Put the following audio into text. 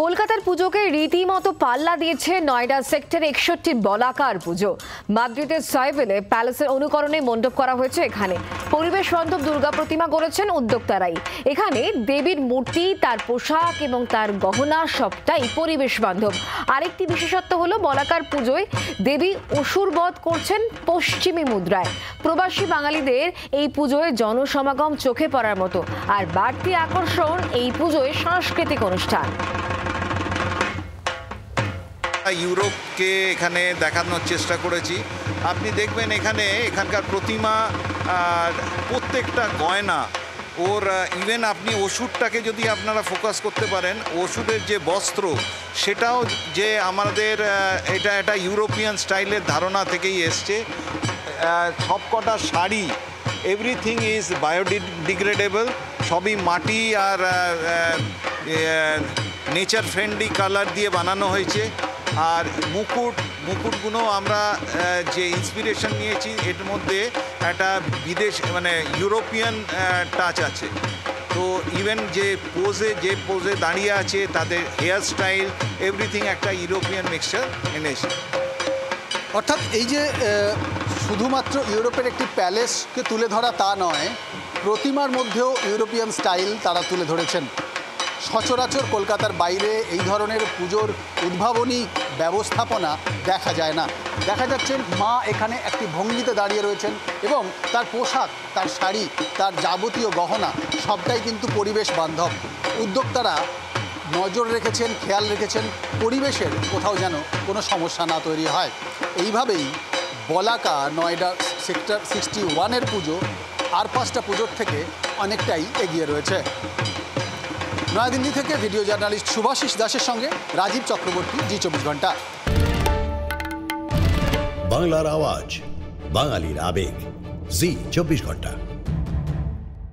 কলকাতার পুজোকে রীতিমতো পাল্লা দিয়েছে নয়ডা সেক্টর 61 বলাকার পুজো। মাদ্রিদের সাইভেলে প্যালেসের অনুকরণে মণ্ডপ করা হয়েছে। এখানে পরিবেশ বান্ধব দুর্গা প্রতিমা গড়েছেন উদ্যোক্তারাই। এখানে দেবীর মূর্তি, তার পোশাক এবং তার গহনা সবটাই পরিবেশ বান্ধব। আরেকটি বিশেষত্ব হলো বলাকার পুজোয় দেবী অসুর বধ করছেন পশ্চিমী মুদ্রায়। প্রবাসী বাঙালিদের এই পুজোয় জনসমাগম চোখে পড়ার মতো। আর বাড়তি আকর্ষণ এই পুজোয় সাংস্কৃতিক অনুষ্ঠান। ইউরোপকে এখানে দেখানোর চেষ্টা করেছি। আপনি দেখবেন এখানকার প্রতিমা আর প্রত্যেকটা গয়না ওর ইভেন আপনি ওষুধটাকে যদি আপনারা ফোকাস করতে পারেন, ওষুধের যে বস্ত্র সেটাও যে আমাদের এটা একটা ইউরোপিয়ান স্টাইলের ধারণা থেকেই এসছে। সবকটা শাড়ি এভরিথিং ইজ বায়োডিগ্রেডেবল, সবই মাটি আর নেচার ফ্রেন্ডলি কালার দিয়ে বানানো হয়েছে। আর মুকুটগুলো আমরা যে ইন্সপিরেশন নিয়েছি এর মধ্যে একটা বিদেশ মানে ইউরোপিয়ান টাচ আছে। তো ইভেন যে পোজে দাঁড়িয়ে আছে তাদের হেয়ার স্টাইল এভরিথিং একটা ইউরোপিয়ান মিক্সচার এনেছে। অর্থাৎ এই যে শুধুমাত্র ইউরোপের একটি প্যালেসকে তুলে ধরা তা নয়, প্রতিমার মধ্যেও ইউরোপিয়ান স্টাইল তারা তুলে ধরেছেন। সচরাচর কলকাতার বাইরে এই ধরনের পুজোর উদ্ভাবনী ব্যবস্থাপনা দেখা যায় না। দেখা যাচ্ছে মা এখানে একটি ভঙ্গিতে দাঁড়িয়ে রয়েছেন এবং তার পোশাক, তার শাড়ি, তার যাবতীয় গহনা সবটাই কিন্তু পরিবেশ বান্ধব। উদ্যোক্তারা নজর রেখেছেন, খেয়াল রেখেছেন পরিবেশের কোথাও যেন কোনো সমস্যা না তৈরি হয়। এইভাবেই বলাকা নয়ডা সেক্টর 61-এর পুজো আর 5টা পুজোর থেকে অনেকটাই এগিয়ে রয়েছে। নয়াদিল্লি থেকে ভিডিও জার্নালিস্ট শুভাশিস দাসের সঙ্গে রাজীব চক্রবর্তী, জি24 ঘন্টা। বাংলার আওয়াজ, বাঙালির আবেগ, জি24 ঘন্টা।